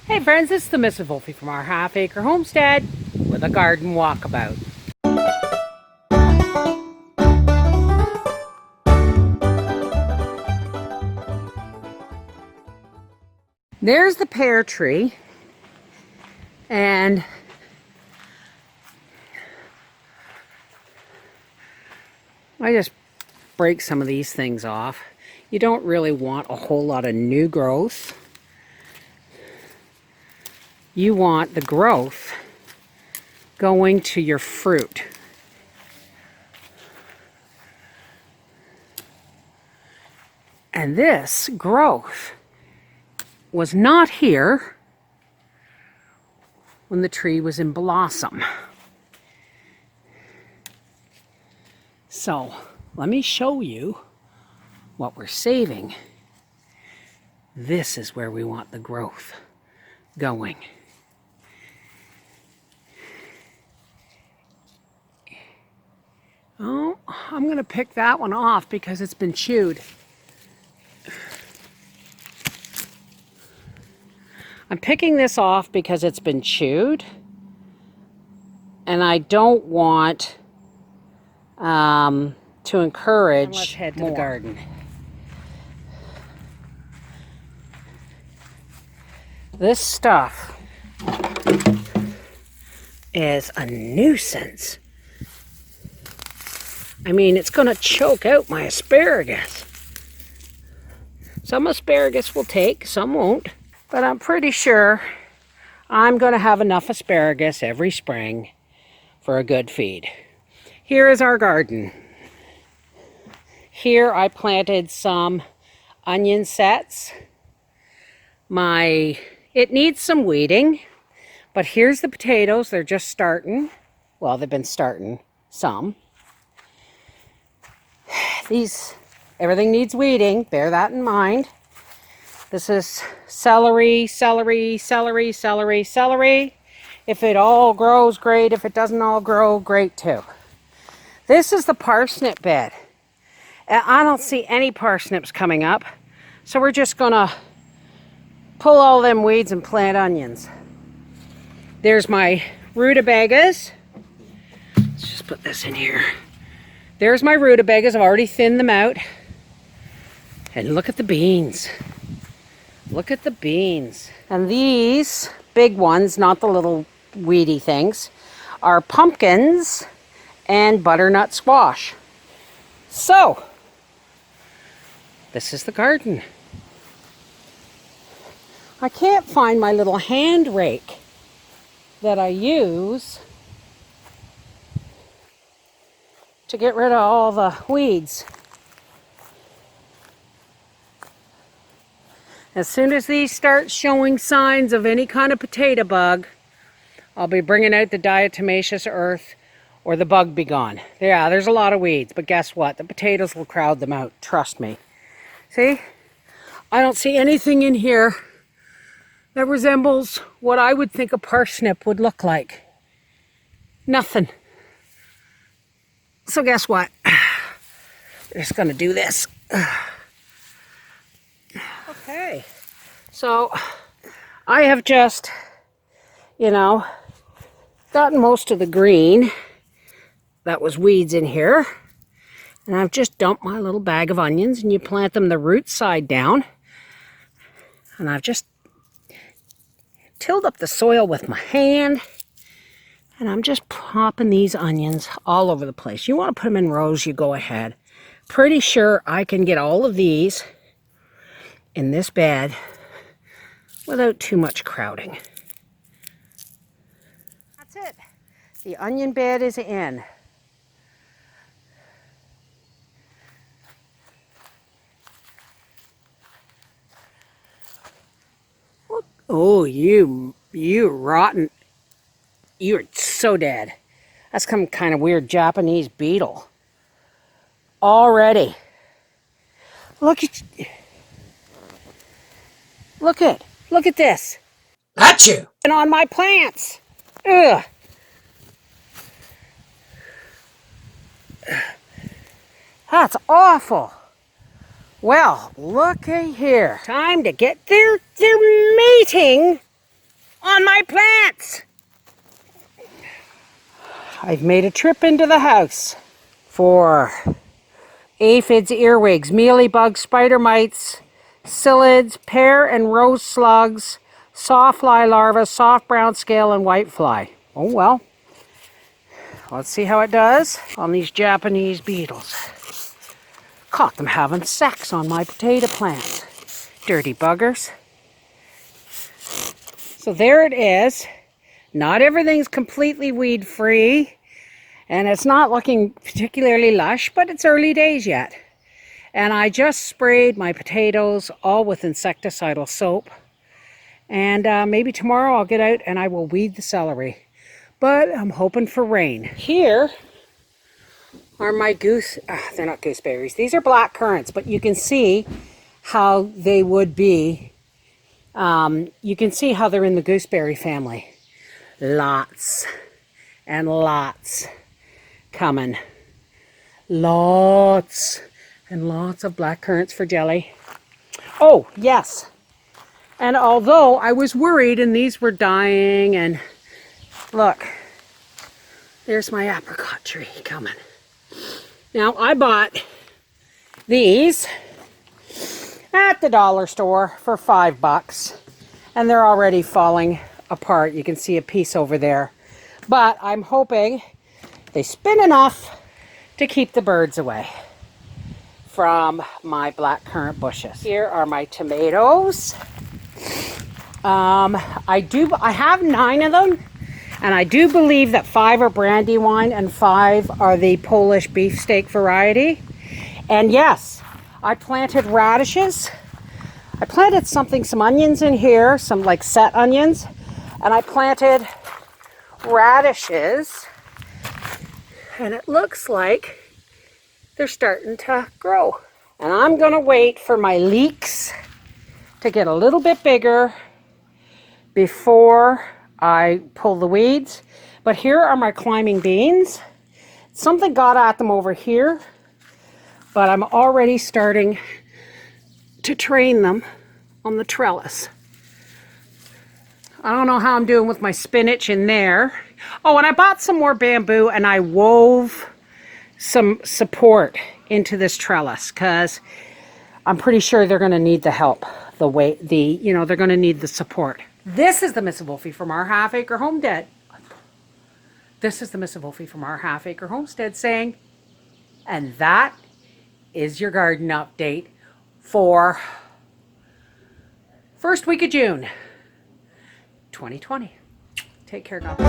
Hey friends, this is the Mrs. Wolfie from our half-acre homestead with a garden walkabout. There's the pear tree, and I just break some of these things off. You don't really want a whole lot of new growth. You want the growth going to your fruit. And this growth was not here when the tree was in blossom. So let me show you what we're saving. This is where we want the growth going. Oh, I'm going to pick that one off because it's been chewed. I'm picking this off because it's been chewed, and I don't want to encourage. Let's head to the garden. This stuff is a nuisance. I mean, it's going to choke out my asparagus. Some asparagus will take, some won't. But I'm pretty sure I'm going to have enough asparagus every spring for a good feed. Here is our garden. Here I planted some onion sets. It needs some weeding, but here's the potatoes. They're just starting. Well, they've been starting some. Everything needs weeding, bear that in mind. This is celery, celery, celery, celery, celery. If it all grows, great. If it doesn't all grow, great too. This is the parsnip bed. And I don't see any parsnips coming up, so we're just gonna pull all them weeds and plant onions. There's my rutabagas. Let's just put this in here. There's my rutabagas. I've already thinned them out. And look at the beans. Look at the beans. And these big ones, not the little weedy things, are pumpkins and butternut squash. So, this is the garden. I can't find my little hand rake that I use to get rid of all the weeds. As soon as these start showing signs of any kind of potato bug, I'll be bringing out the diatomaceous earth or the bug be gone. Yeah, there's a lot of weeds, but guess what? The potatoes will crowd them out, trust me. See? I don't see anything in here that resembles what I would think a parsnip would look like. Nothing. So guess what? We're just gonna do this. Okay, so I have just, gotten most of the green that was weeds in here, and I've just dumped my little bag of onions, and you plant them the root side down, and I've just tilled up the soil with my hand, and I'm just popping these onions all over the place. You want to put them in rows, you go ahead. Pretty sure I can get all of these in this bed without too much crowding. That's it. The onion bed is in. Oh, you rotten. You're so dead. That's some kind of weird Japanese beetle. Already. Look at this. Achoo! And on my plants. Ugh. That's awful. Well, looky here. Time to get their mating on my plants. I've made a trip into the house for aphids, earwigs, mealybugs, spider mites, psyllids, pear and rose slugs, soft fly larvae, soft brown scale, and white fly. Oh well. Let's see how it does on these Japanese beetles. Caught them having sex on my potato plant. Dirty buggers. So there it is. Not everything's completely weed free, and it's not looking particularly lush, but it's early days yet. And I just sprayed my potatoes all with insecticidal soap. And maybe tomorrow I'll get out and I will weed the celery. But I'm hoping for rain. Here are my they're not gooseberries. These are blackcurrants, but you can see how they would be. You can see how they're in the gooseberry family. Lots and lots coming. Lots and lots of blackcurrants for jelly. Oh, yes. And although I was worried and these were dying, and look, there's my apricot tree coming. Now, I bought these at the dollar store for $5, and they're already falling apart. You can see a piece over there. But I'm hoping they spin enough to keep the birds away from my blackcurrant bushes. Here are my tomatoes. I have 9 of them, and I do believe that 5 are Brandywine and 5 are the Polish beefsteak variety. And yes, I planted radishes. I planted some onions in here, some like set onions, and I planted radishes, and it looks like they're starting to grow. And I'm gonna wait for my leeks to get a little bit bigger before I pull the weeds. But here are my climbing beans. Something got at them over here, but I'm already starting to train them on the trellis. I don't know how I'm doing with my spinach in there. Oh, and I bought some more bamboo and I wove some support into this trellis because I'm pretty sure they're going to need the help. They're going to need the support. This is the Miss Wolfie from our half-acre homestead. This is the Miss Wolfie from our half-acre homestead saying, and that is your garden update for first week of June 2020. Take care, God.